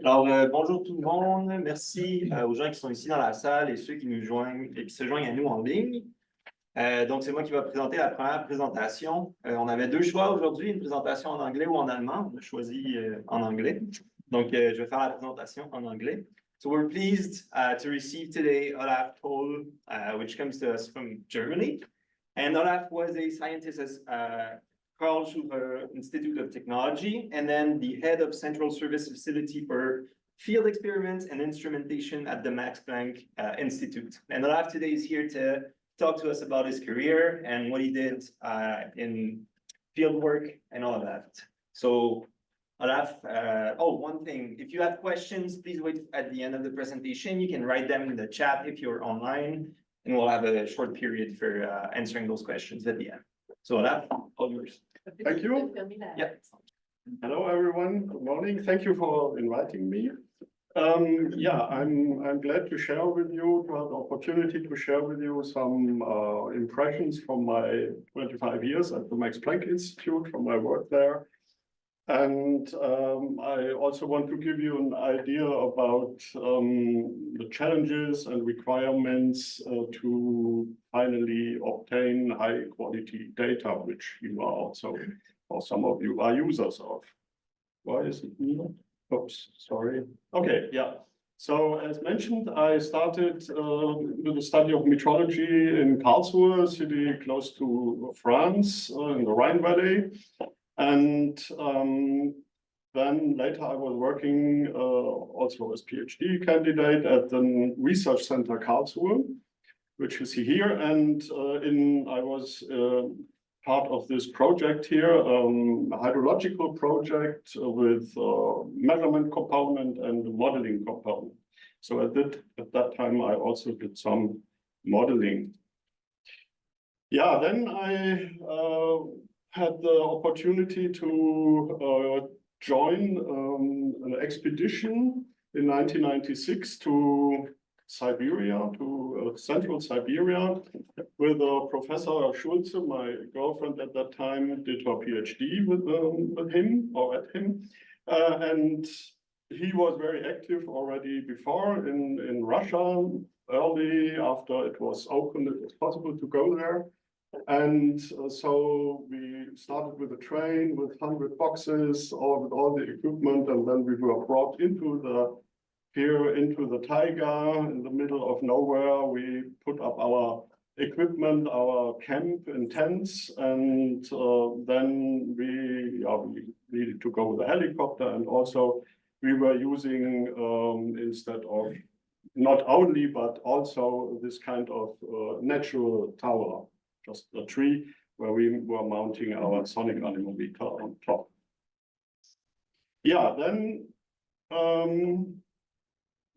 Alors, bonjour tout le monde. Merci aux gens qui sont ici dans la salle et ceux qui nous joignent et qui se joignent à nous en ligne. Donc, c'est moi qui vais présenter la première présentation. On avait deux choix aujourd'hui, une présentation en anglais ou en allemand. On a choisi en anglais. Donc, je vais faire la présentation en anglais. So we're pleased to receive today Olaf Toll, which comes to us from Germany. And Olaf was a scientist at Karl Schuler Institute of Technology, and then the head of Central Service Facility for Field Experiments and Instrumentation at the Max Planck Institute. And Olaf today is here to talk to us about his career and what he did in field work and all of that. So Olaf, one thing, if you have questions, please wait at the end of the presentation. You can write them in the chat if you're online, and we'll have a short period for answering those questions at the end. So Olaf, all yours. Thank you. Yeah. Hello, everyone. Good morning. Thank you for inviting me. I'm glad to share with you, to have the opportunity to share with you some impressions from my 25 years at the Max Planck Institute, from my work there. And I also want to give you an idea about the challenges and requirements to finally obtain high quality data, which you are also, or some of you are users of. Why is it new? Oops, sorry. Okay, yeah. So as mentioned, I started with the study of metrology in Karlsruhe, a city close to France in the Rhine Valley. And then later I was working also as PhD candidate at the research center Karlsruhe, which you see here. And I was part of this project here, a hydrological project with measurement component and modeling component. So at that time, I also did some modeling. Yeah, then I had the opportunity to join an expedition in 1996 to Siberia, to central Siberia, with Professor Schulze. My girlfriend at that time did her PhD with him or at him. And he was very active already before in Russia, early after it was open, it was possible to go there. And so we started with a train with 100 boxes, with all the equipment, and then we were brought into the taiga in the middle of nowhere. We put up our equipment, our camp in tents, and then we needed to go with a helicopter, and also we were using instead of not only but also this kind of natural tower. Just a tree where we were mounting our sonic anemometer on top. Yeah, then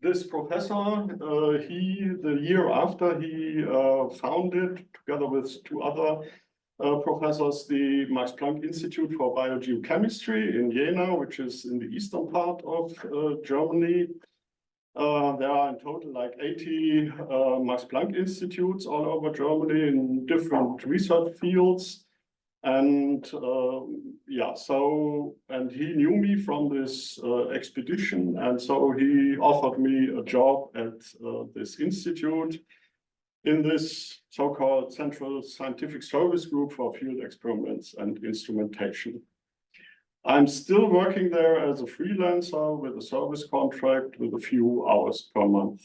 this professor, the year after, he founded, together with two other professors, the Max Planck Institute for Biogeochemistry in Jena, which is in the eastern part of Germany. There are in total like 80 Max Planck Institutes all over Germany in different research fields. And and he knew me from this expedition. And so he offered me a job at this institute in this so-called Central Scientific Service Group for Field Experiments and Instrumentation. I'm still working there as a freelancer with a service contract with a few hours per month.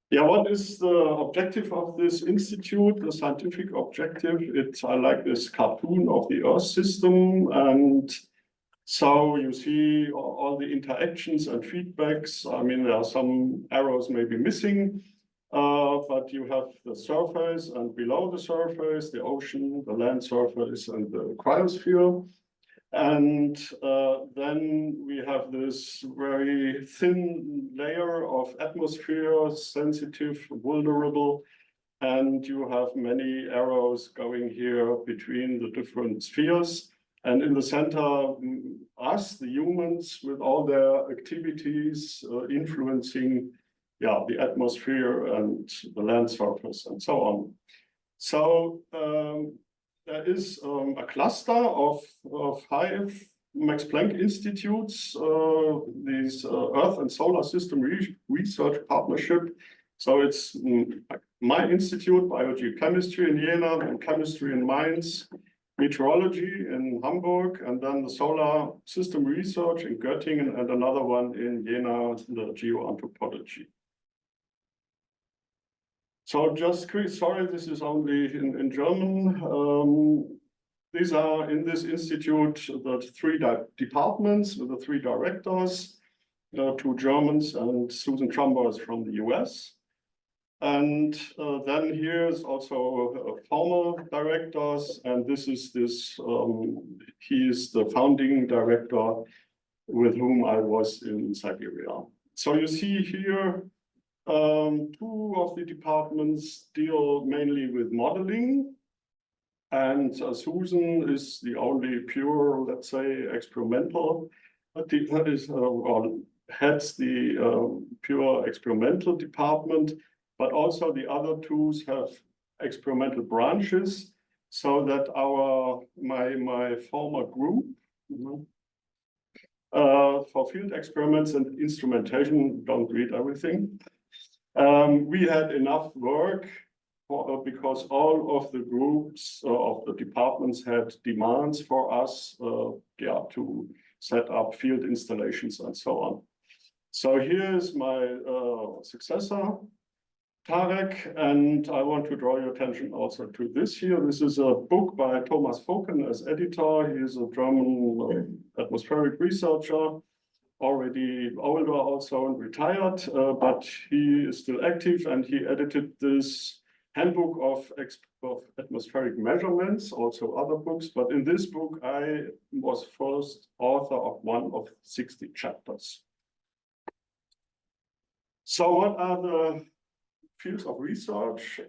Yeah, what is the objective of this institute, the scientific objective? I like this cartoon of the Earth system. And so you see all the interactions and feedbacks. I mean, there are some arrows maybe missing, but you have the surface, and below the surface, the ocean, the land surface, and the cryosphere. And then we have this very thin layer of atmosphere, sensitive, vulnerable, and you have many arrows going here between the different spheres. And in the center, us, the humans, with all their activities influencing the atmosphere and the land surface and so on. So there is a cluster of 5 Max Planck institutes, these Earth and Solar System Research Partnership. So it's my institute, Biogeochemistry in Jena, and chemistry in Mainz, meteorology in Hamburg, and then the solar system research in Göttingen, and another one in Jena, the geoanthropology. So just quick, sorry, this is only in German. These are in this institute the three departments with the three directors, two Germans and Susan Chambers from the US. And then here's also former directors, and this is he is the founding director with whom I was in Siberia. So you see here, two of the departments deal mainly with modeling, and Susan is the only pure, let's say, experimental, that is, or heads the pure experimental department, but also the other two have experimental branches, so that my former group, for field experiments and instrumentation, don't read everything. We had enough work because all of the groups of the departments had demands for us to set up field installations and so on. So here's my successor, Tarek, and I want to draw your attention also to this here. This is a book by Thomas Foken as editor. He is a German atmospheric researcher, already older also and retired, but he is still active, and he edited this handbook of atmospheric measurements, also other books. But in this book, I was first author of one of 60 chapters. So what are the fields of research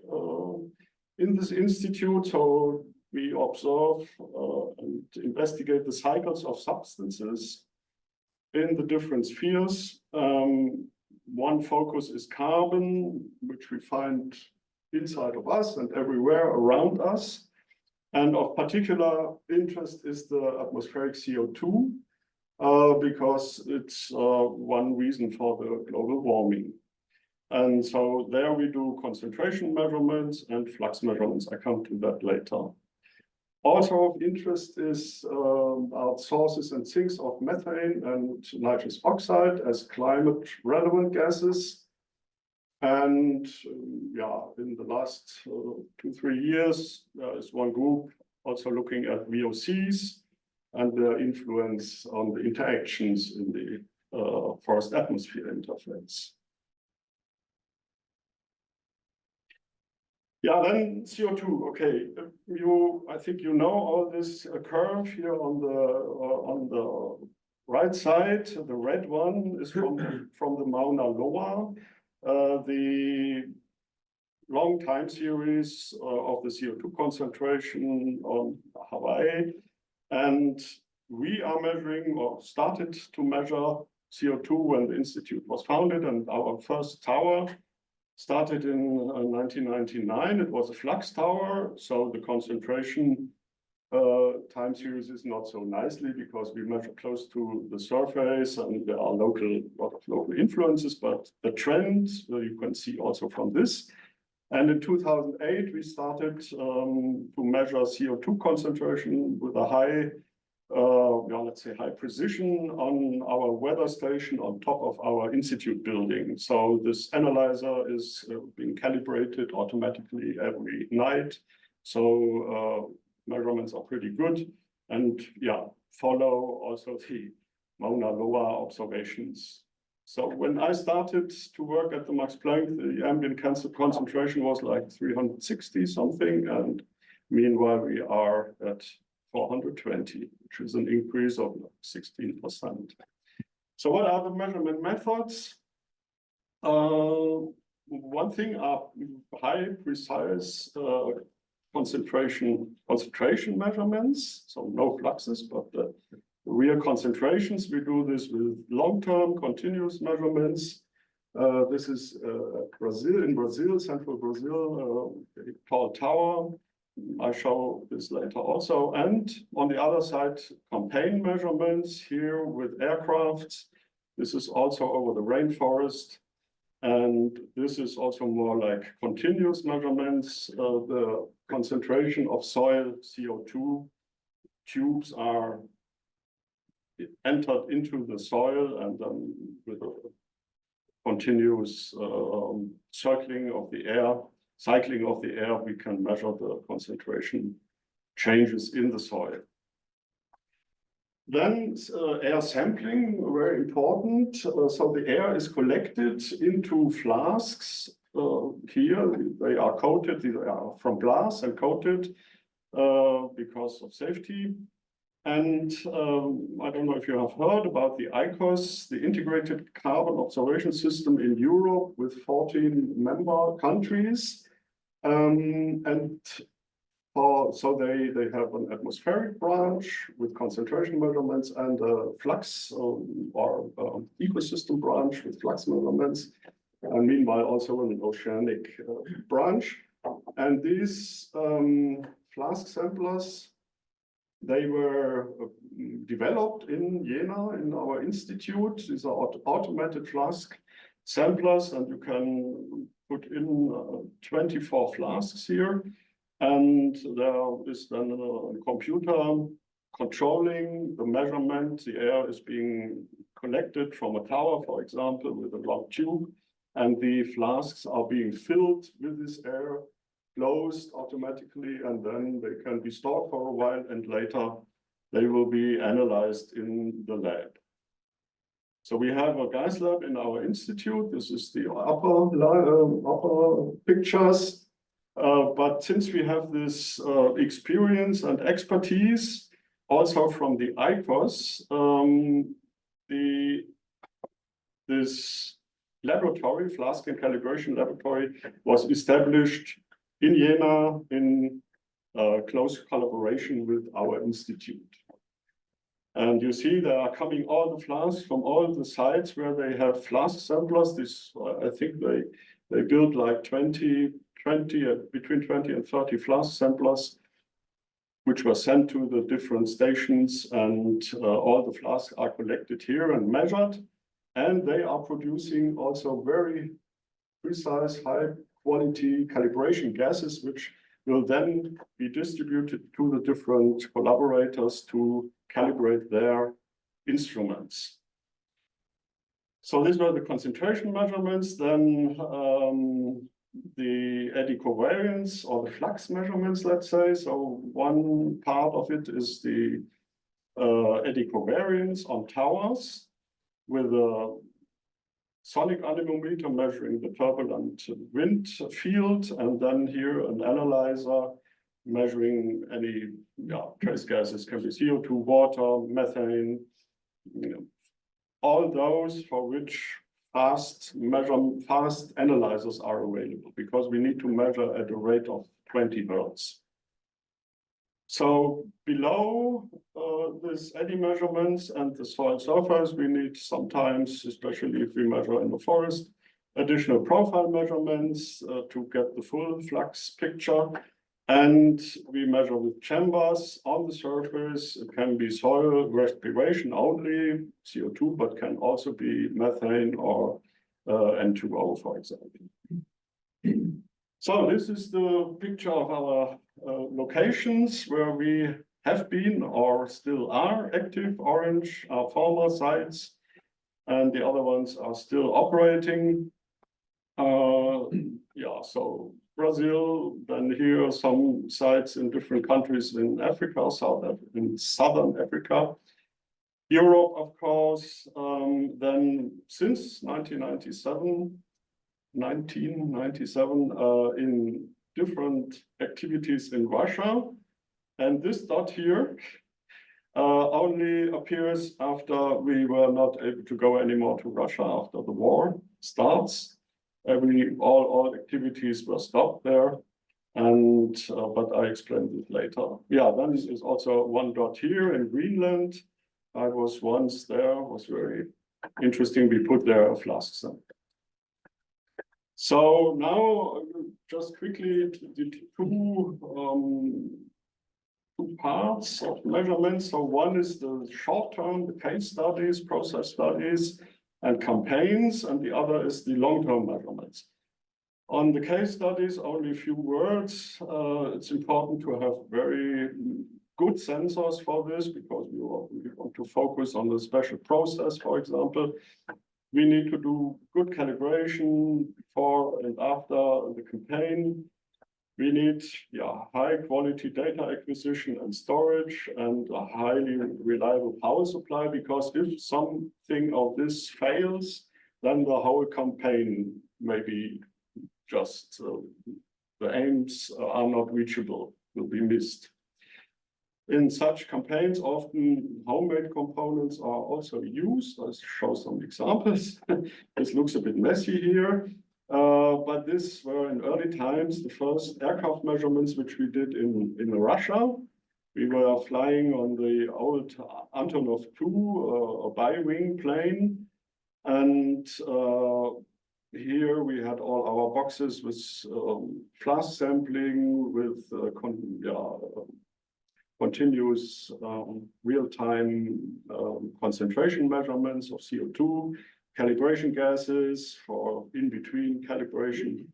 in this institute? So we observe and investigate the cycles of substances in the different spheres. One focus is carbon, which we find inside of us and everywhere around us. And of particular interest is the atmospheric CO2, because it's one reason for the global warming. And so there we do concentration measurements and flux measurements. I come to that later. Also of interest is our sources and sinks of methane and nitrous oxide as climate relevant gases. And in the last 2-3 years, there is one group also looking at VOCs and their influence on the interactions in the forest atmosphere interface. Yeah, then CO2. Okay, I think you know all this curve here on the right side. The red one is from the Mauna Loa, the long time series of the CO2 concentration on Hawaii, and we are measuring, or started to measure, CO2 when the institute was founded, and our first tower started in 1999. It was a flux tower, so the concentration time series is not so nicely because we measure close to the surface and there are a lot of local influences, but the trend you can see also from this. And in 2008, we started to measure CO2 concentration with a high, let's say high precision on our weather station on top of our institute building. So this analyzer is being calibrated automatically every night. So measurements are pretty good, and follow also the Mauna Loa observations. So when I started to work at the Max Planck, the ambient concentration was like 360 something, and meanwhile we are at 420, which is an increase of 16%. So what are the measurement methods? One thing are high precise concentration measurements, so no fluxes, but the real concentrations. We do this with long-term continuous measurements. This is Brazil, central Brazil, a tall tower. I show this later also. And on the other side, campaign measurements here with aircrafts. This is also over the rainforest. And this is also more like continuous measurements. The concentration of soil CO2 tubes are entered into the soil, and then with a continuous cycling of the air, we can measure the concentration changes in the soil. Then air sampling, very important. So the air is collected into flasks. Here they are coated, they are from glass and coated because of safety. And I don't know if you have heard about the ICOS, the Integrated Carbon Observation System in Europe with 14 member countries. So they have an atmospheric branch with concentration measurements and a flux or ecosystem branch with flux measurements, and meanwhile also an oceanic branch. And these flask samplers, they were developed in Jena in our institute. These are automated flask samplers, and you can put in 24 flasks here. And there is then a computer controlling the measurement. The air is being collected from a tower, for example, with a long tube, and the flasks are being filled with this air, closed automatically, and then they can be stored for a while, and later they will be analyzed in the lab. So we have a gas lab in our institute. This is the upper pictures. But since we have this experience and expertise also from the ICOS, this laboratory, flask and calibration laboratory, was established in Jena in close collaboration with our institute. And you see there are coming all the flasks from all the sites where they have flask samplers. This, I think they built like between 20 and 30 flask samplers, which were sent to the different stations, and all the flasks are collected here and measured. And they are producing also very precise, high quality calibration gases, which will then be distributed to the different collaborators to calibrate their instruments. So these were the concentration measurements. Then the eddy covariance or the flux measurements, let's say. So one part of it is the eddy covariance on towers with a sonic anemometer measuring the turbulent wind field, and then here an analyzer measuring any trace gases, can be CO2, water, methane, all those for which fast analyzers are available, because we need to measure at a rate of 20 Hertz. So below this eddy measurements and the soil surface, we need sometimes, especially if we measure in the forest, additional profile measurements to get the full flux picture. And we measure with chambers on the surface. It can be soil respiration only, CO2, but can also be methane or N2O, for example. So this is the picture of our locations where we have been or still are active. Orange are former sites, and the other ones are still operating. So Brazil, then here some sites in different countries in Africa, in Southern Africa. Europe, of course, then since 1997, in different activities in Russia. And this dot here only appears after we were not able to go anymore to Russia after the war starts. All activities were stopped there, and but I explain this later. Yeah, then is also one dot here in Greenland. I was once there, was very interesting. We put there a flask sample. So now just quickly the two parts of measurements. So one is the short-term, the case studies, process studies, and campaigns, and the other is the long-term measurements. On the case studies, only a few words. It's important to have very good sensors for this because we want to focus on the special process, for example. We need to do good calibration before and after the campaign. We need high quality data acquisition and storage and a highly reliable power supply, because if something of this fails, then the whole campaign maybe just the aims are not reachable, will be missed. In such campaigns, often homemade components are also used. I'll show some examples. This looks a bit messy here, but these were in early times the first aircraft measurements which we did in Russia. We were flying on the old Antonov 2, a bi-wing plane, and here we had all our boxes with flask sampling, with continuous real-time concentration measurements of CO2, calibration gases for in-between calibration.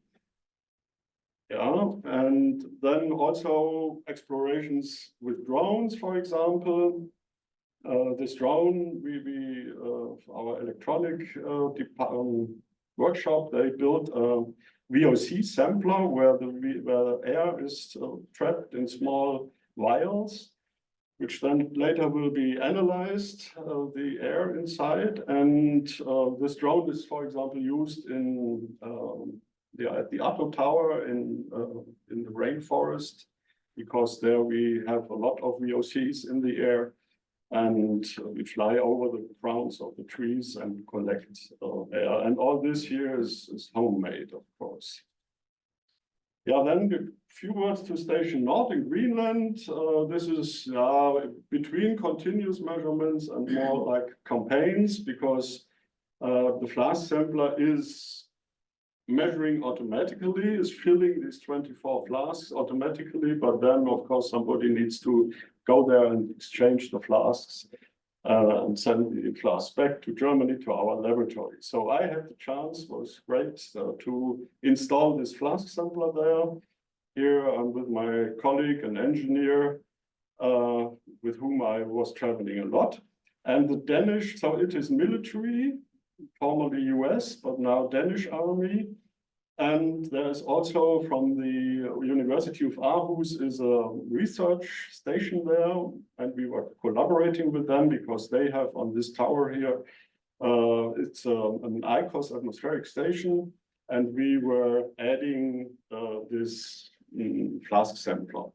And then also explorations with drones, for example. This drone, our electronic workshop, they built a VOC sampler where the air is trapped in small vials, which then later will be analyzed, the air inside. And this drone is, for example, used in at the Atto Tower in the rainforest, because there we have a lot of VOCs in the air, and we fly over the crowns of the trees and collect air. And all this here is homemade, of course. Then a few words to Station North in Greenland. This is between continuous measurements and more like campaigns, because the flask sampler is measuring automatically, is filling these 24 flasks automatically, but then of course somebody needs to go there and exchange the flasks and send the flasks back to Germany to our laboratory. So I had the chance, was great, to install this flask sampler there. Here I'm with my colleague, an engineer, with whom I was traveling a lot. And the Danish, so it is military, formerly US, but now Danish army. And there is also from the University of Aarhus is a research station there, and we were collaborating with them because they have on this tower here, it's an ICOS atmospheric station, and we were adding this flask sampler.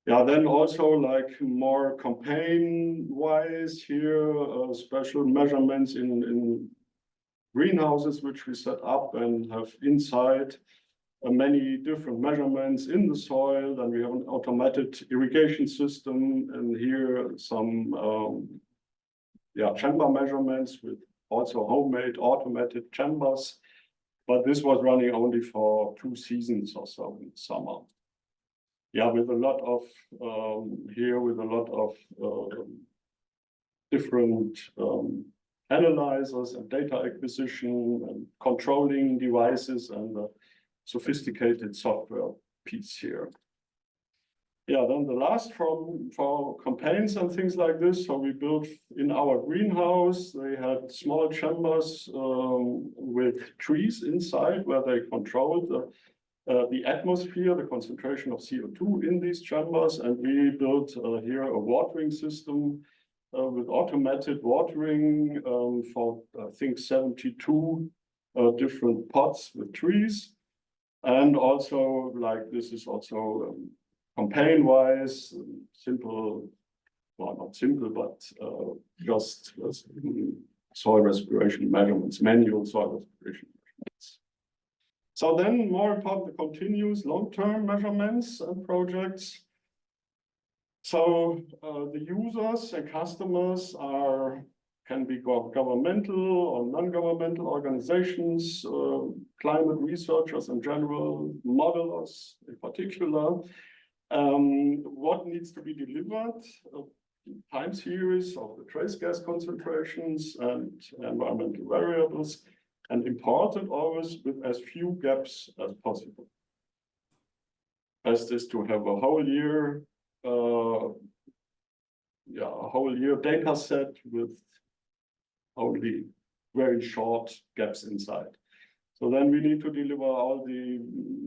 Then also like more campaign-wise here, special measurements in greenhouses which we set up and have inside many different measurements in the soil. Then we have an automated irrigation system, and here some chamber measurements with also homemade automated chambers. But this was running only for 2 seasons or so in the summer. With a lot of with a lot of different analyzers and data acquisition and controlling devices and a sophisticated software piece here. Then the last for campaigns and things like this. So we built in our greenhouse, they had small chambers with trees inside where they controlled the atmosphere, the concentration of CO2 in these chambers. And we built here a watering system with automated watering for, I think, 72 different pots with trees. And also, like, this is also campaign-wise, simple, well, not simple, but just soil respiration measurements, manual soil respiration measurements. So then more about the continuous long-term measurements and projects. So the users and customers are can be governmental or non-governmental organizations, climate researchers in general, modelers in particular. What needs to be delivered? Time series of the trace gas concentrations and environmental variables, and imported always with as few gaps as possible. Best is to have a whole year, a whole year data set with only very short gaps inside. So then we need to deliver all the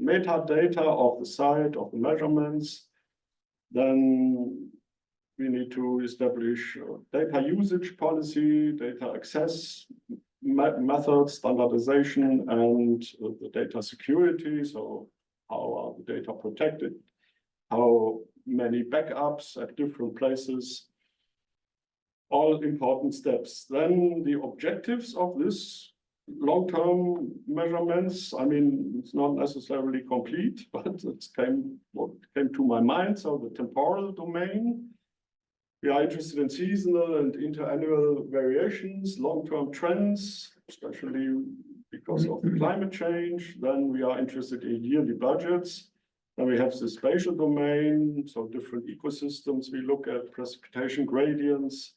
metadata of the site, of the measurements. Then we need to establish data usage policy, data access methods, standardization, and the data security. So how are the data protected? How many backups at different places? All important steps. Then the objectives of this long-term measurements, I mean, it's not necessarily complete, but it what came to my mind. So the temporal domain, we are interested in seasonal and interannual variations, long-term trends, especially because of the climate change. Then we are interested in yearly budgets. Then we have the spatial domain, so different ecosystems. We look at precipitation gradients,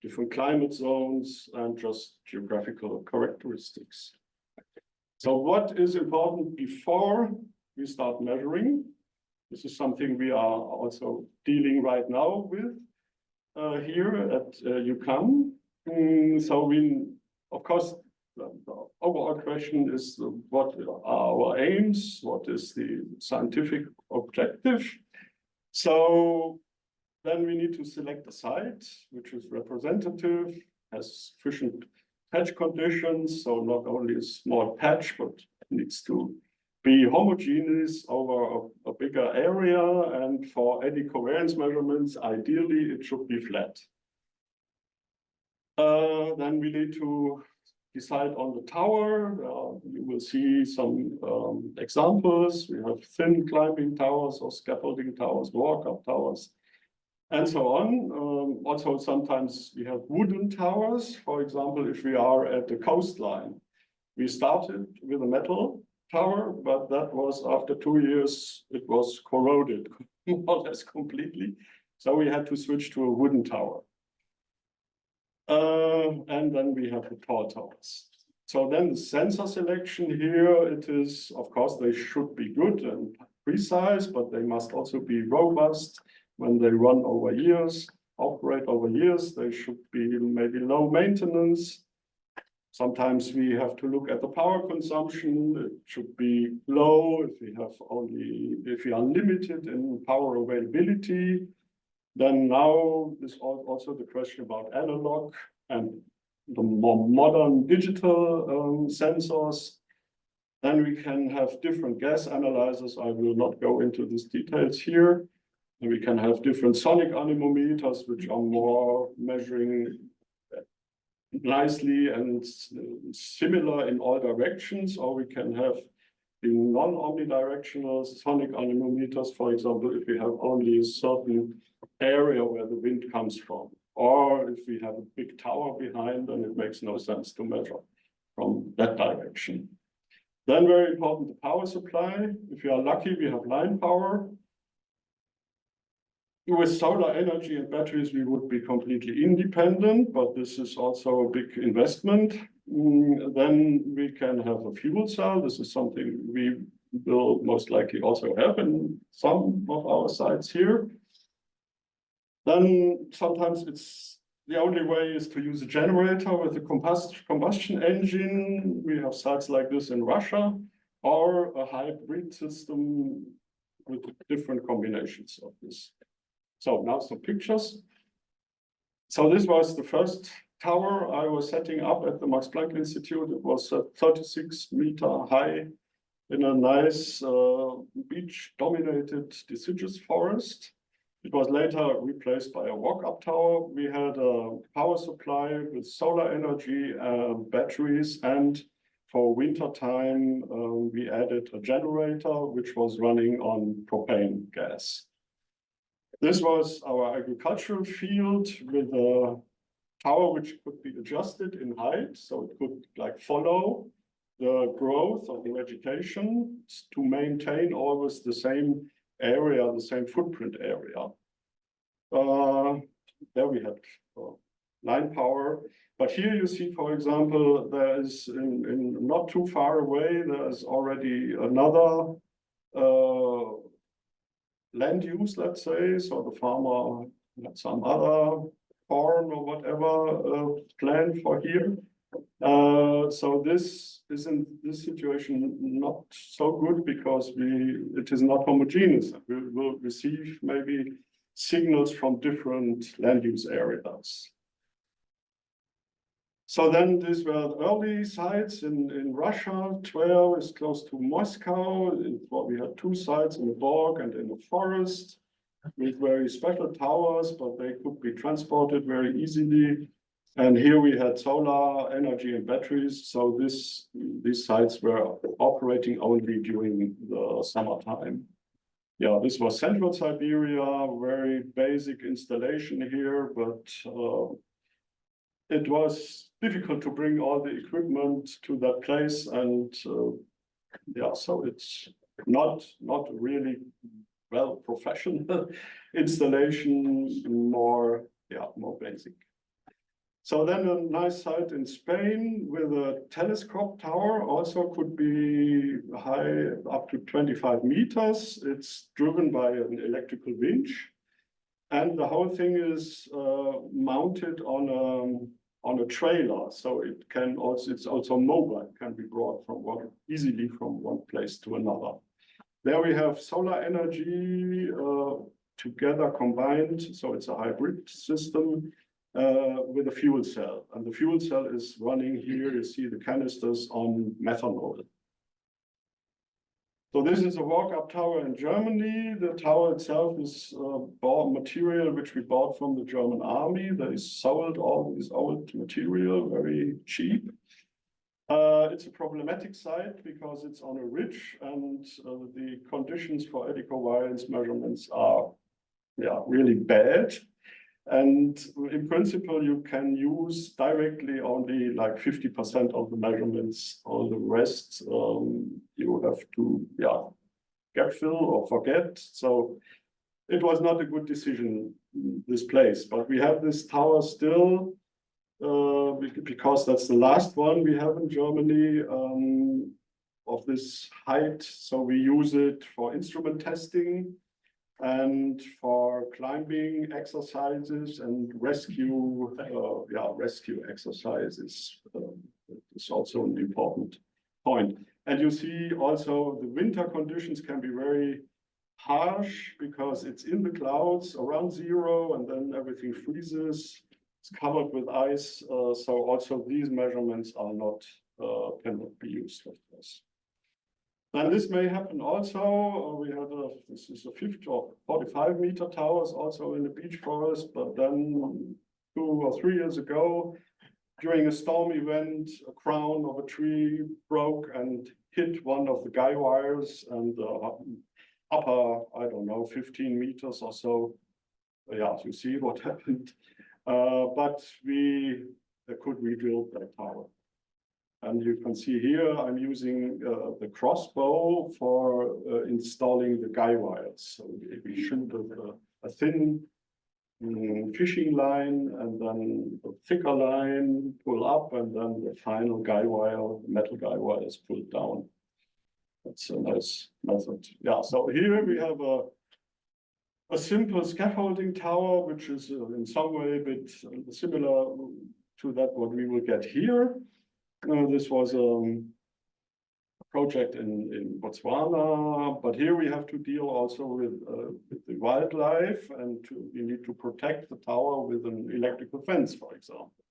different climate zones, and just geographical characteristics. So what is important before we start measuring? This is something we are also dealing right now with here at UCAM. So we, of course, the overall question is what are our aims? What is the scientific objective? So then we need to select a site which is representative, has sufficient patch conditions, so not only a small patch, but needs to be homogeneous over a bigger area, and for eddy covariance measurements, ideally it should be flat. Then we need to decide on the tower. You will see some examples. We have thin climbing towers or scaffolding towers, walk-up towers, and so on. Also, sometimes we have wooden towers. For example, if we are at the coastline, we started with a metal tower, but that was after 2 years, it was corroded more or less completely. So we had to switch to a wooden tower. And then we have the tall towers. So then the sensor selection here, it is, of course, they should be good and precise, but they must also be robust when they run over years, operate over years. They should be maybe low maintenance. Sometimes we have to look at the power consumption. It should be low if we are limited in power availability. Then now is also the question about analog and the more modern digital sensors. Then we can have different gas analyzers. I will not go into these details here. And we can have different sonic anemometers, which are more measuring nicely and similar in all directions, or we can have the non-omnidirectional sonic anemometers, for example, if we have only a certain area where the wind comes from, or if we have a big tower behind, then it makes no sense to measure from that direction. Then very important, the power supply. If you are lucky, we have line power. With solar energy and batteries, we would be completely independent, but this is also a big investment. Then we can have a fuel cell. This is something we will most likely also have in some of our sites here. Then sometimes it's the only way is to use a generator with a combustion engine. We have sites like this in Russia, or a hybrid system with different combinations of this. So now some pictures. So this was the first tower I was setting up at the Max Planck Institute. It was 36 meter high in a nice beach-dominated deciduous forest. It was later replaced by a walk-up tower. We had a power supply with solar energy, batteries, and for winter time, we added a generator which was running on propane gas. This was our agricultural field with a tower which could be adjusted in height, so it could like follow the growth of the vegetation to maintain always the same area, the same footprint area. There we had line power. But here you see, for example, there is in not too far away, there's already another land use, let's say. So the farmer had some other corn or whatever planned for here. So this is in this situation not so good because it is not homogeneous. We will receive maybe signals from different land use areas. So then these were early sites in Russia. Tver is close to Moscow. We had 2 sites in the bog and in the forest with very special towers, but they could be transported very easily. And here we had solar energy and batteries. So these sites were operating only during the summertime. Yeah, this was Central Siberia, very basic installation here, but it was difficult to bring all the equipment to that place. And yeah, so it's not really well professional installation, more basic. So then a nice site in Spain with a telescope tower, also could be high up to 25 meters. It's driven by an electrical winch. And the whole thing is mounted on a trailer. So it's also mobile, it can be brought easily from one place to another. There we have solar energy together combined. So it's a hybrid system. With a fuel cell, and the fuel cell is running here. You see the canisters on methanol. So this is a walk-up tower in Germany. The tower itself is bought material which we bought from the German army. They sold all this old material very cheap. It's a problematic site because it's on a ridge, and the conditions for Eddy-Covalence measurements are really bad. And in principle, you can use directly only like 50% of the measurements. All the rest you have to get fill or forget. So it was not a good decision, this place. But we have this tower still because that's the last one we have in Germany of this height. So we use it for instrument testing and for climbing exercises and rescue exercises is also an important point. And you see also the winter conditions can be very harsh because it's in the clouds around 0 and then everything freezes. It's covered with ice. So also these measurements are not cannot be used like this. And this may happen also. We had this is a 50 or 45 meter towers also in the beech forest, but then 2 or 3 years ago, during a storm event, a crown of a tree broke and hit one of the guy wires, and upper, I don't know, 15 meters or so. Yeah, you see what happened. But we could rebuild that tower. And you can see here, I'm using the crossbow for installing the guy wires. So we shoot a thin fishing line and then a thicker line, pull up, and then the final guy wire, metal guy wire is pulled down. That's a nice method. Yeah, so here we have a simple scaffolding tower, which is in some way a bit similar to that what we will get here. This was a project in Botswana, but here we have to deal also with the wildlife, and we need to protect the tower with an electrical fence, for example.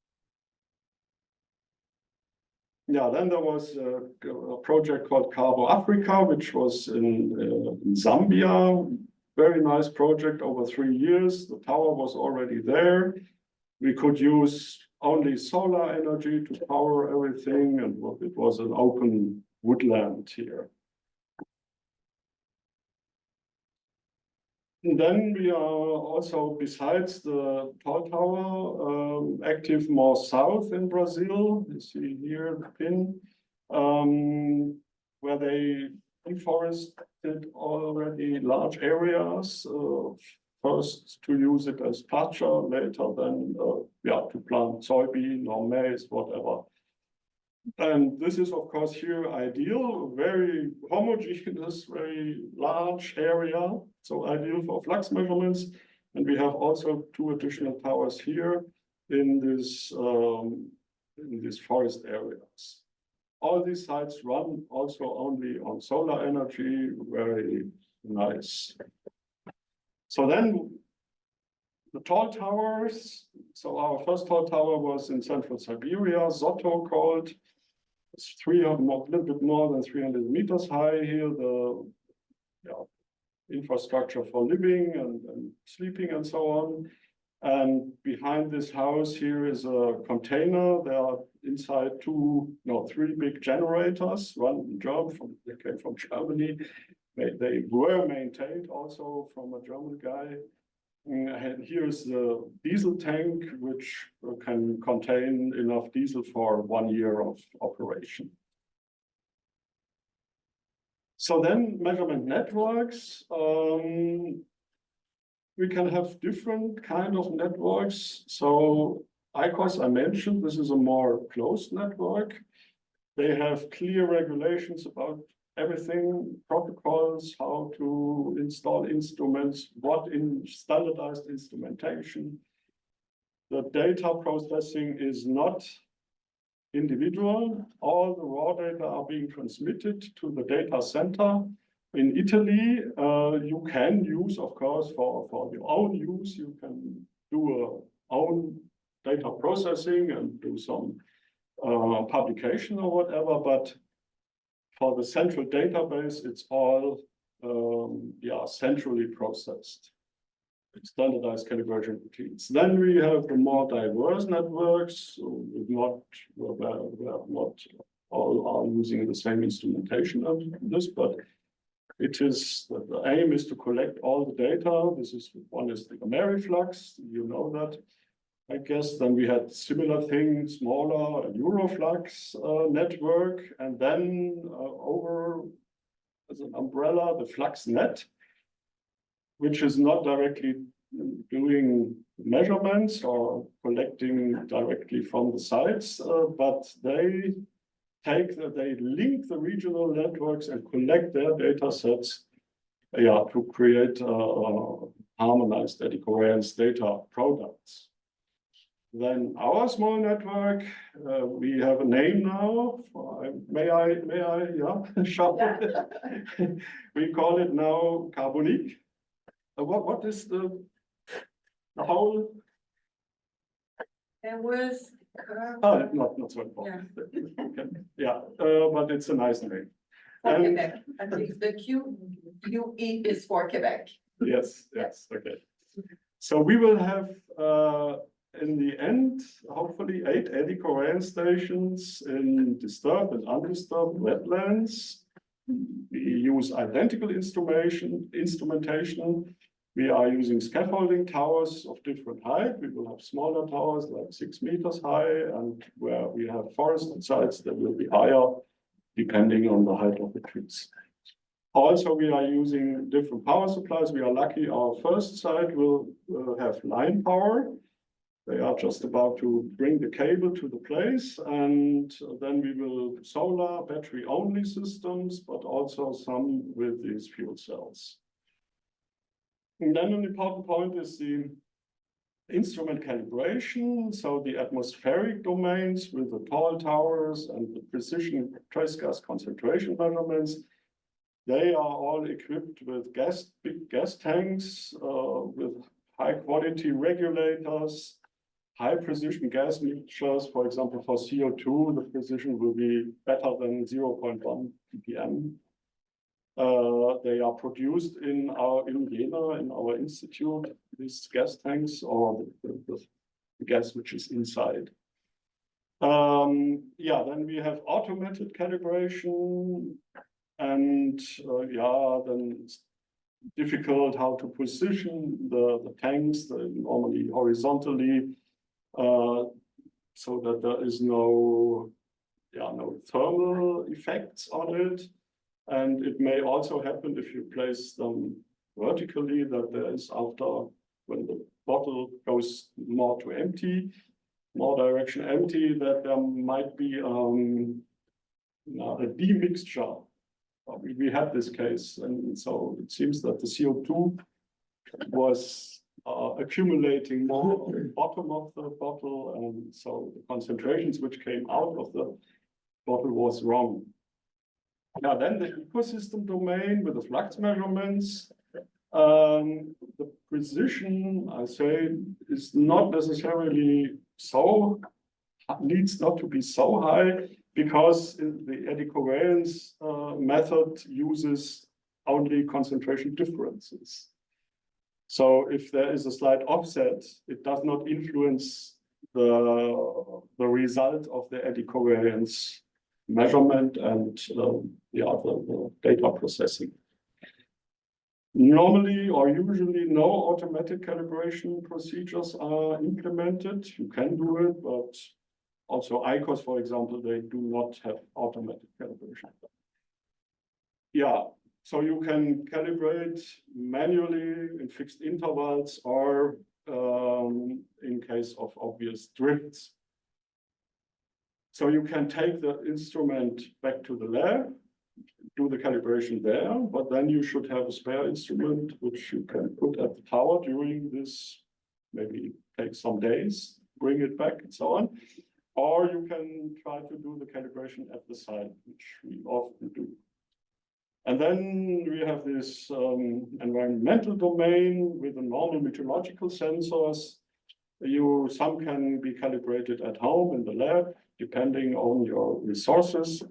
Yeah, then there was a project called Cabo Africa, which was in Zambia. Very nice project over 3 years. The tower was already there. We could use only solar energy to power everything, and it was an open woodland here. And then we are also, besides the tall tower, active more south in Brazil. You see here the pin, where they reforested already large areas. First to use it as pasture, later then to plant soybean or maize, whatever. And this is, of course, here ideal, very homogeneous, very large area, so ideal for flux measurements. And we have also 2 additional towers here in this forest areas. All these sites run also only on solar energy, very nice. So then the tall towers, so our first tall tower was in central Siberia, Zotto called. It's a little bit more than 300 meters high here, the infrastructure for living and sleeping and so on. And behind this house here is a container. There are inside 3 big generators, one in German, they came from Germany. They were maintained also from a German guy. And here's the diesel tank, which can contain enough diesel for 1 year of operation. So then measurement networks. We can have different kind of networks. So ICOS, I mentioned, this is a more closed network. They have clear regulations about everything, protocols, how to install instruments, what in standardized instrumentation. The data processing is not individual. All the raw data are being transmitted to the data center. In Italy, you can use, of course, for your own use, you can do your own data processing and do some publication or whatever, but for the central database, it's all centrally processed. Standardized calibration routines. Then we have the more diverse networks, so we're not all are using the same instrumentation of this, but it is the aim is to collect all the data. One is the Ameriflux, you know that, I guess. Then we had similar thing, smaller Euroflux network, and then over as an umbrella, the FluxNet, which is not directly doing measurements or collecting directly from the sites, but they link the regional networks and collect their data sets to create harmonized eddy covariance data products. Then our small network, we have a name now. May I, show it? We call it now Carbonique. What is the whole? There was. Not so important. Yeah, but it's a nice name. For Quebec, I think the QE is for Quebec. Yes, okay. So we will have in the end, hopefully 8 eddy covariance stations in disturbed and undisturbed wetlands. We use identical instrumentation. We are using scaffolding towers of different height. We will have smaller towers like 6 meters high, and where we have forested sites that will be higher depending on the height of the trees. Also, we are using different power supplies. We are lucky our first site will have line power. They are just about to bring the cable to the place, and then we will solar battery only systems, but also some with these fuel cells. And then an important point is the instrument calibration. So the atmospheric domains with the tall towers and the precision trace gas concentration measurements, they are all equipped with big gas tanks with high quality regulators, high precision gas mixtures. For example, for CO2, the precision will be better than 0.1 ppm. They are produced in Jena, in our institute, these gas tanks, or the gas which is inside. Then we have automated calibration, and then difficult how to position the tanks, normally horizontally, so that there is no thermal effects on it. And it may also happen if you place them vertically, that there is when the bottle goes more to empty, more direction empty, that there might be a demixture. We had this case, and so it seems that the CO2 was accumulating more at the bottom of the bottle, and so the concentrations which came out of the bottle was wrong. Now then the ecosystem domain with the flux measurements, the precision, I say, is not necessarily so, needs not to be so high, because the eddy covariance method uses only concentration differences. So if there is a slight offset, it does not influence the result of the eddy covariance measurement and the data processing. Normally or usually no automatic calibration procedures are implemented. You can do it, but also ICOs, for example, they do not have automatic calibration. Yeah, so you can calibrate manually in fixed intervals or in case of obvious drifts. So you can take the instrument back to the lab, do the calibration there, but then you should have a spare instrument which you can put at the tower during this, maybe take some days, bring it back and so on. Or you can try to do the calibration at the site, which we often do. And then we have this environmental domain with the normal meteorological sensors. Some can be calibrated at home in the lab, depending on your resources.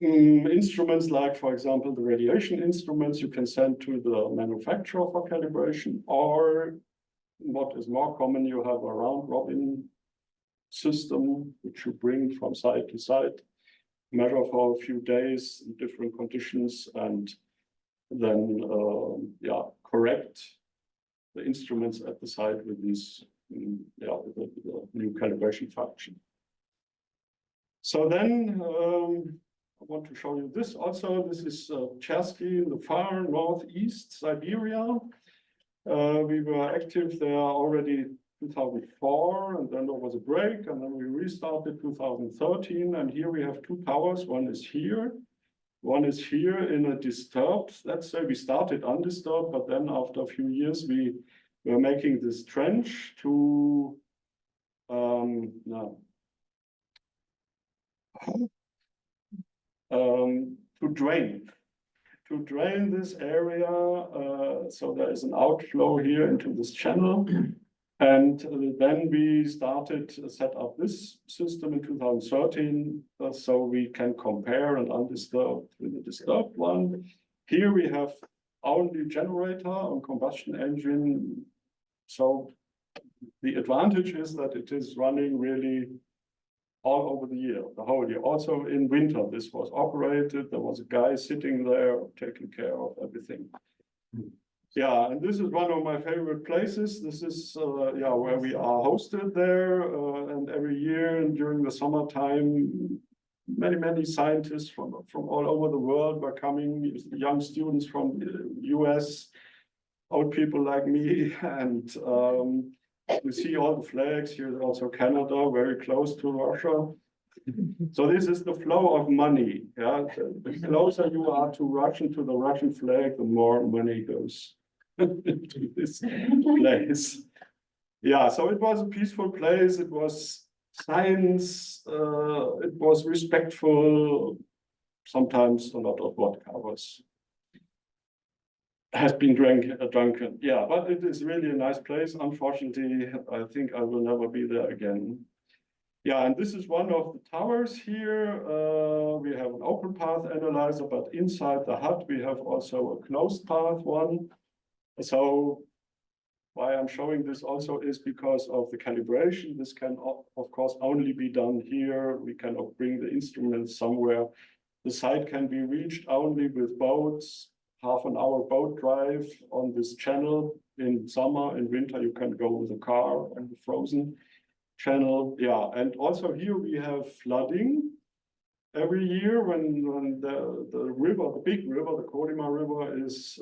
Instruments like, for example, the radiation instruments, you can send to the manufacturer for calibration, or what is more common, you have a round-robin system, which you bring from site to site, measure for a few days in different conditions, and then correct the instruments at the site with these, with the new calibration function. So then I want to show you this also. This is Chersky in the far northeast Siberia. We were active there already 2004, and then there was a break, and then we restarted 2013. And here we have two towers. One is here in a disturbed. Let's say we started undisturbed, but then after a few years we were making this trench to drain this area, so there is an outflow here into this channel. And then we started to set up this system in 2013, so we can compare an undisturbed with a disturbed one. Here we have only generator on combustion engine. So the advantage is that it is running really all over the year, the whole year. Also in winter, this was operated. There was a guy sitting there taking care of everything. Yeah, and this is one of my favorite places. This is where we are hosted there, and every year and during the summertime, many scientists from all over the world were coming. Young students from the US, old people like me, and you see all the flags. Here's also Canada, very close to Russia. So this is the flow of money. Yeah, the closer you are to the Russian flag, the more money goes to this place. Yeah, so it was a peaceful place. It was science. It was respectful. Sometimes a lot of vodka has been drunken. Yeah, but it is really a nice place. Unfortunately, I think I will never be there again. Yeah, and this is one of the towers here. We have an open path analyzer, but inside the hut, we have also a closed path one. So why I'm showing this also is because of the calibration. This can, of course, only be done here. We cannot bring the instruments somewhere. The site can be reached only with boats, half-an-hour boat drive on this channel. In summer, in winter, you can go with a car on the frozen channel. Yeah, and also here we have flooding. Every year when the river, the big river, the Kolyma River is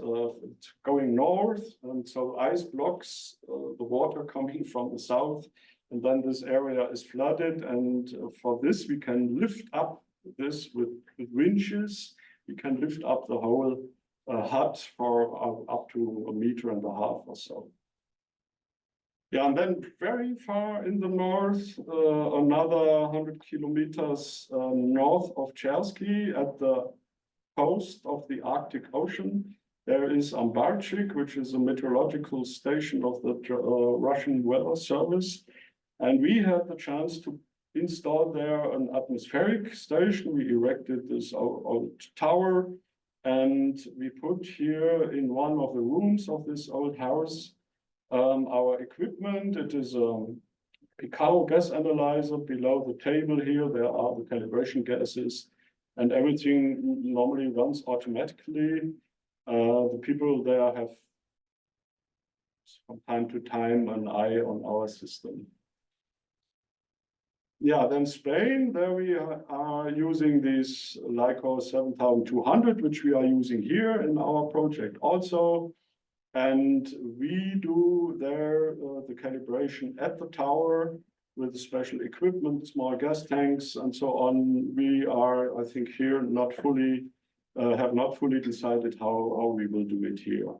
going north, and so ice blocks the water coming from the south, and then this area is flooded, and for this we can lift up this with winches. We can lift up the whole hut for up to 1.5 meters or so. Yeah, and then very far in the north, another 100 kilometers north of Chersky, at the coast of the Arctic Ocean, there is Ambarchik, which is a meteorological station of the Russian Weather Service. And we had the chance to install there an atmospheric station. We erected this old tower, and we put here in one of the rooms of this old house our equipment. It is a Picaro gas analyzer. Below the table here, there are the calibration gases, and everything normally runs automatically. The people there have from time to time an eye on our system. Yeah, then Spain, there we are using this LICO 7200, which we are using here in our project also. And we do there the calibration at the tower with special equipment, small gas tanks, and so on. We are, I think, here not fully have not fully decided how we will do it here.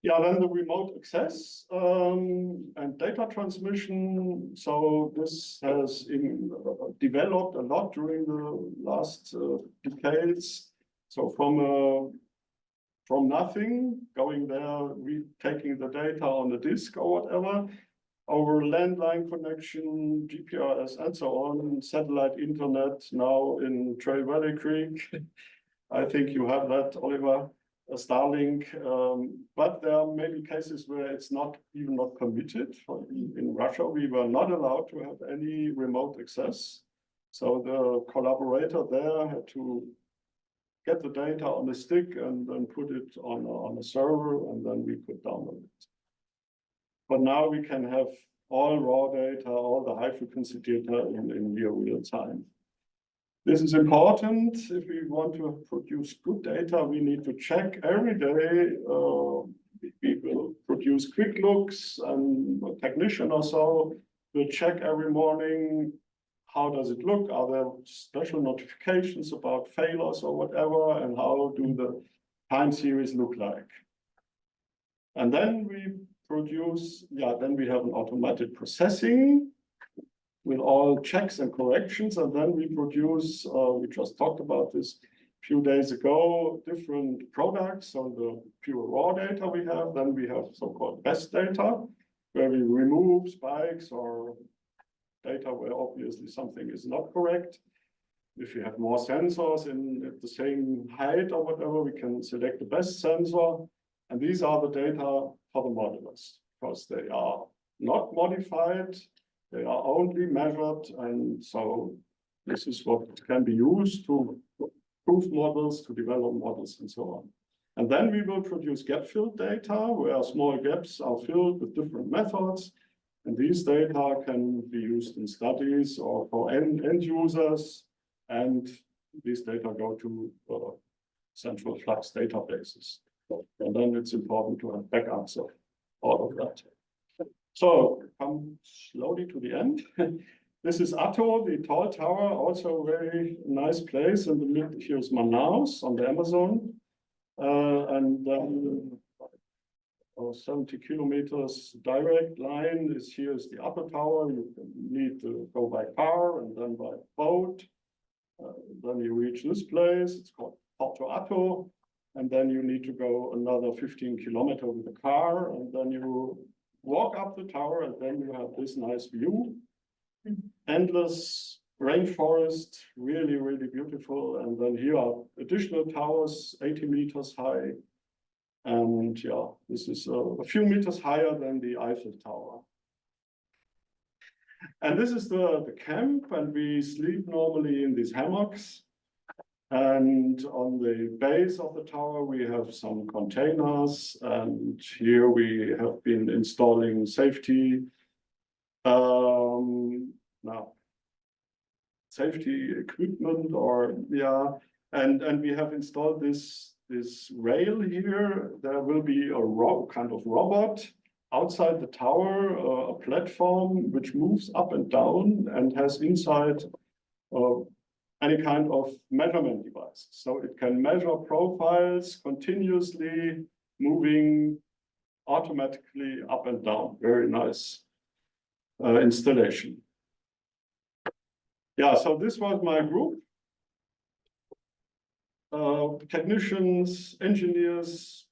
Yeah, then the remote access and data transmission. So this has developed a lot during the last decades. So from nothing, going there, taking the data on the disk or whatever, over landline connection, GPS, and so on, satellite internet, now in Trail Valley Creek. I think you have that, Oliver, Starlink. But there are many cases where it's even not permitted. In Russia, we were not allowed to have any remote access. So the collaborator there had to get the data on a stick and then put it on a server, and then we could download it. But now we can have all raw data, all the high frequency data in near real time. This is important. If we want to produce good data, we need to check every day. We will produce quick looks, and a technician or so will check every morning. How does it look? Are there special notifications about failures or whatever? And how do the time series look like? And then we produce, then we have an automated processing with all checks and corrections. And then we produce, we just talked about this a few days ago, different products. So the pure raw data we have, then we have so-called best data, where we remove spikes or data where obviously something is not correct. If you have more sensors at the same height or whatever, we can select the best sensor. And these are the data for the modelers, because they are not modified, they are only measured. And so this is what can be used to prove models, to develop models, and so on. And then we will produce gap-filled data, where small gaps are filled with different methods. And these data can be used in studies or for end users. And these data go to central flux databases. And then it's important to have backups of all of that. So come slowly to the end. This is Atto, the tall tower, also a very nice place. In the middle, here's Manaus on the Amazon. And then 70 kilometers direct line is here's the upper tower. You need to go by car and then by boat. Then you reach this place. It's called Porto Atto. And then you need to go another 15 kilometers with a car. And then you walk up the tower, and then you have this nice view. Endless rainforest, really, really beautiful. And then here are additional towers, 80 meters high. And yeah, this is a few meters higher than the Eiffel Tower. And this is the camp, and we sleep normally in these hammocks. And on the base of the tower, we have some containers, and here we have been installing safety. Safety equipment, or yeah, and we have installed this rail here. There will be a kind of robot outside the tower, a platform which moves up and down and has inside any kind of measurement device. So it can measure profiles continuously, moving automatically up and down. Very nice installation. Yeah, so this was my group. Technicians, engineers,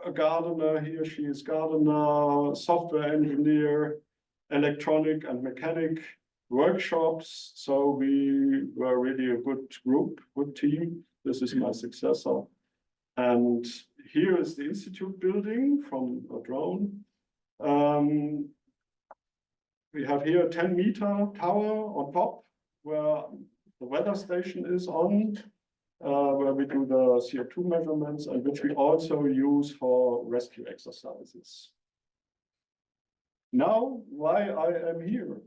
a gardener, he or she is gardener, software engineer, electronic and mechanic workshops. So we were really a good group, good team. This is my successor. And here is the institute building from a drone. We have here a 10-meter tower on top where the weather station is on, where we do the CO2 measurements, and which we also use for rescue exercises. Now, why I am here?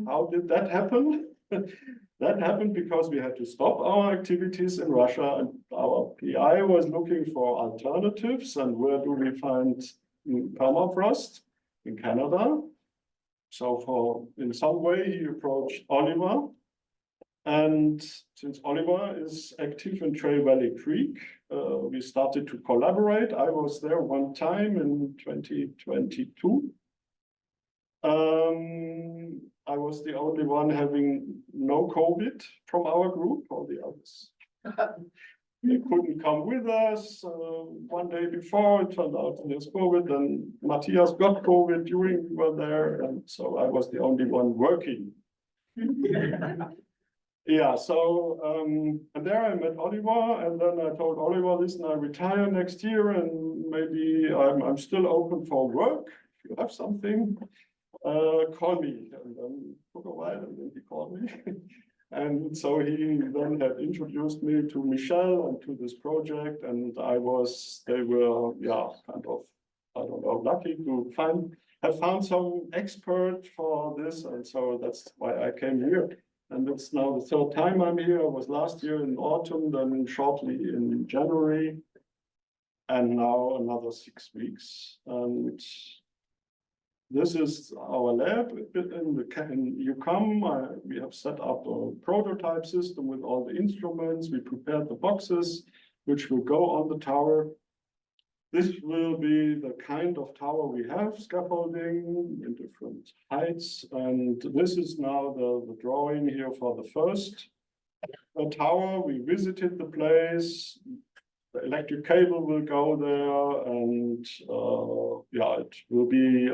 How did that happen? That happened because we had to stop our activities in Russia, and our PI was looking for alternatives. And where do we find permafrost? In Canada. So in some way, he approached Oliver. And since Oliver is active in Trail Valley Creek, we started to collaborate. I was there one time in 2022. I was the only one having no COVID from our group, all the others. They couldn't come with us. One day before, it turned out there's COVID, and Matthias got COVID during we were there, and so I was the only one working. Yeah, so and there I met Oliver, and then I told Oliver, listen, I retire next year, and maybe I'm still open for work. If you have something, call me. And then it took a while, and then he called me. And so he then had introduced me to Michelle and to this project, and they were, yeah, kind of, I don't know, lucky to have found some expert for this, and so that's why I came here. And it's now the third time I'm here. I was last year in autumn, then shortly in January, and now another 6 weeks. And this is our lab in UCAM. We have set up a prototype system with all the instruments. We prepared the boxes, which will go on the tower. This will be the kind of tower we have, scaffolding in different heights. And this is now the drawing here for the first tower. We visited the place. The electric cable will go there, and yeah, it will be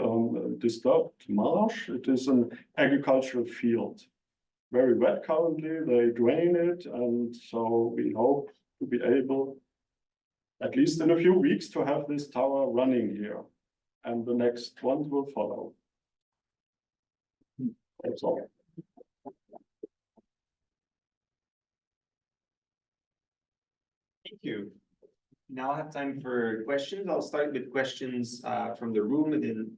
disturbed marsh. It is an agricultural field, very wet currently. They drain it, and so we hope to be able, at least in a few weeks, to have this tower running here, and the next ones will follow. That's all. Thank you. Now I have time for questions. I'll start with questions from the room. And then,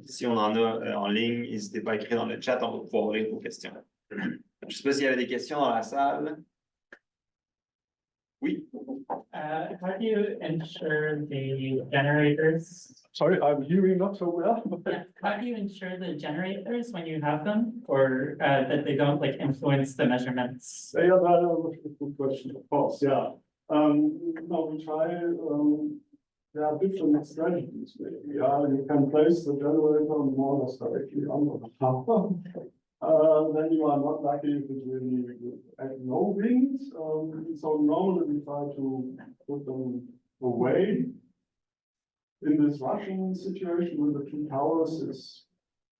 si on en a en ligne, n'hésitez pas à écrire dans le chat, on va pouvoir lire vos questions. Je ne sais pas s'il y avait des questions dans la salle. Oui. How do you ensure the generators? Sorry, I'm hearing not so well. Yeah, how do you ensure the generators when you have them, or that they don't like influence the measurements? Yeah, that's a good question, of course. Yeah. No, we try. There are different strategies. Yeah, you can place the generator more or less directly under the tower. Then you are not lucky if it really has no wings. So normally we try to put them away. In this Russian situation with the two towers, it's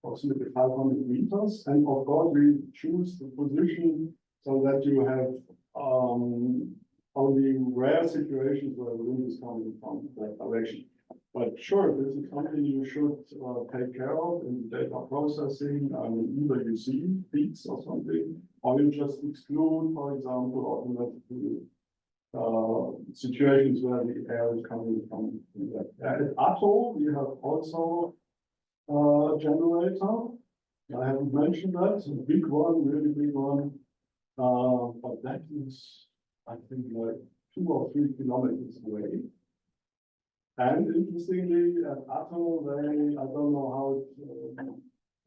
approximately 500 meters. And of course, we choose the position so that you have only rare situations where the wind is coming from that direction. But sure, this is something you should take care of in data processing. I mean, either you see peaks or something, or you just exclude, for example, automatically situations where the air is coming from. At ATO, we have also a generator. I haven't mentioned that, it's a big one, really big one. But that is, I think, like 2 or 3 kilometers away. And interestingly, at ATO, I don't know how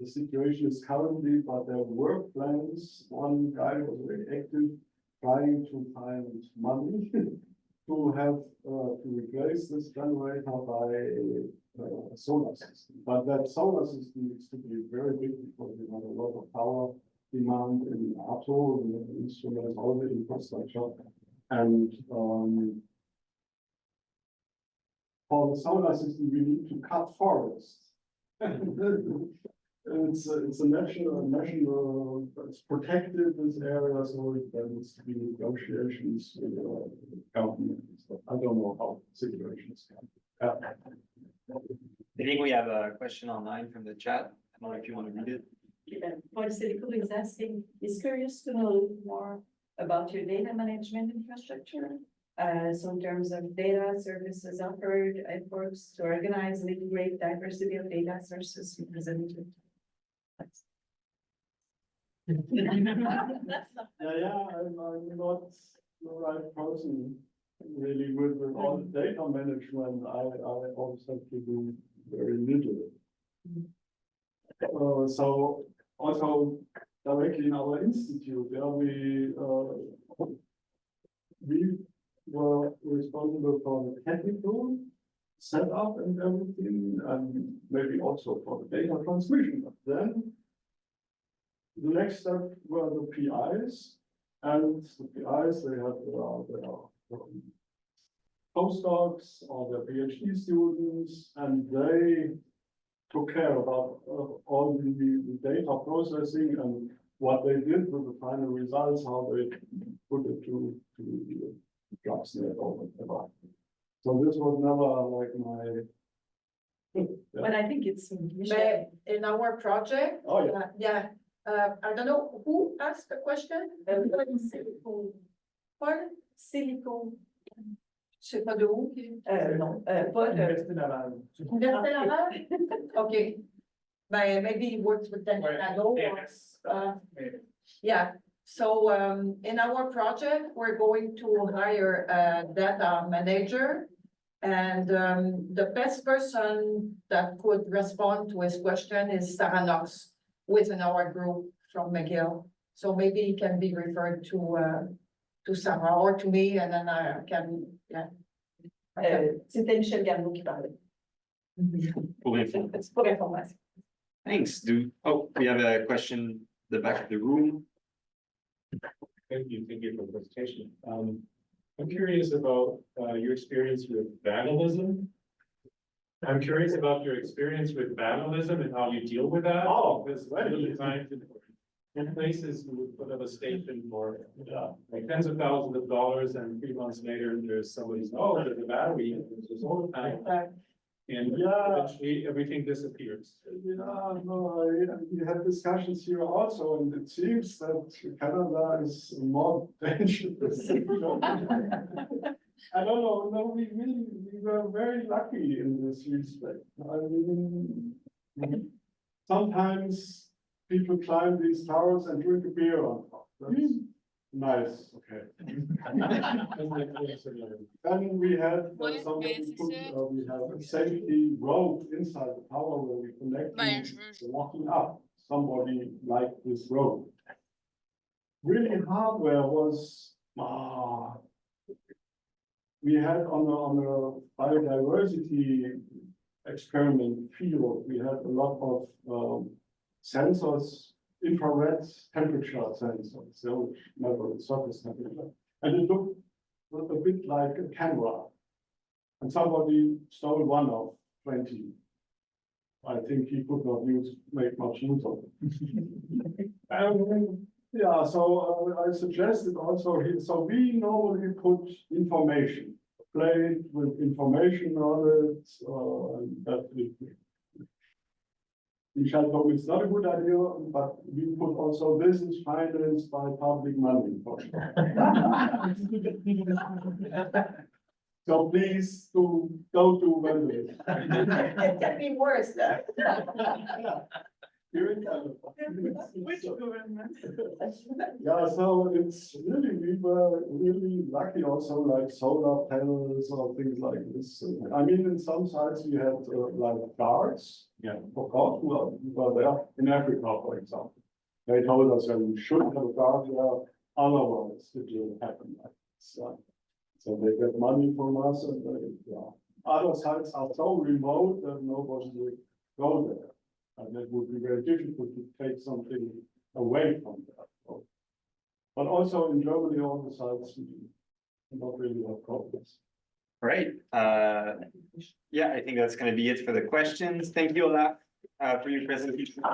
the situation is currently, but their work plans, one guy was very active, trying to find money to have to replace this generator by a solar system. But that solar system needs to be very big because we have a lot of power demand in ATO, in the instruments, all the infrastructure. And for the solar system, we need to cut forests. It's a national, it's protected, this area, so there needs to be negotiations with the government. I don't know how situations can. I think we have a question online from the chat. I don't know if you want to read it. Paul Silico is asking, is curious to know a little more about your data management infrastructure. So in terms of data services offered, efforts to organize and integrate diversity of data sources represented. Yeah, I'm not the right person really with all the data management. I always have to do very little. So also directly in our institute, we were responsible for the technical setup and everything, and maybe also for the data transmission. But then the next step were the PIs, and the PIs, they have their postdocs or their PhD students, and they took care about all the data processing and what they did with the final results, how they put it to the DrugsNet or whatever. So this was never like my. But I think it's. But in our project. Oh, yeah. Yeah, I don't know who asked the question. Pardon? Silico. Je sais pas de où. Non, pas de. Université Laval? Okay. But maybe he works with them. Yeah, so in our project, we're going to hire a data manager. And the best person that could respond to his question is Sarah Knox within our group from McGill. So maybe he can be referred to Sarah or to me, and then I can, yeah. C'était Michel Garneau qui parlait. C'est pour information. Thanks, dude. Oh, we have a question in the back of the room. Thank you for the presentation. I'm curious about your experience with vandalism. I'm curious about your experience with vandalism and how you deal with that. Oh, because right. many times in places you would put up a station for like tens of thousands of dollars, and 3 months later there's somebody's, oh, there's a battery, and there's this whole time. And eventually everything disappears. Yeah, no, we had discussions here also, and it seems that Canada is more dangerous. I don't know, no, we were very lucky in this respect. I mean, sometimes people climb these towers and drink a beer on top. That's nice, okay. Then we had somebody put, we have a safety rope inside the tower where we connect to walking up. Somebody liked this rope. Really hardware was, we had on a biodiversity experiment field, we had a lot of sensors, infrared temperature sensors, so measure the surface temperature. And it looked a bit like a camera. And somebody stole one of 20. I think he could not make much use of it. Yeah, so I suggested also here, so we normally put information, plate with information on it, and that Michelle told me it's not a good idea, but we put also this is financed by public money. So please don't do vandalism. It can be worse though. Here in Canada. Which government? Yeah, so it's really, we were really lucky also like solar panels or things like this. I mean, in some sites we had like guards, for course, who were there in Africa, for example. They told us that we should have a guard there, otherwise it will happen like this. So they get money from us and other sites are so remote that nobody will go there. And it would be very difficult to take something away from that. But also in Germany, all the sites not really have problems. Right, yeah, I think that's gonna be it for the questions. Thank you, Olaf, for your presentation.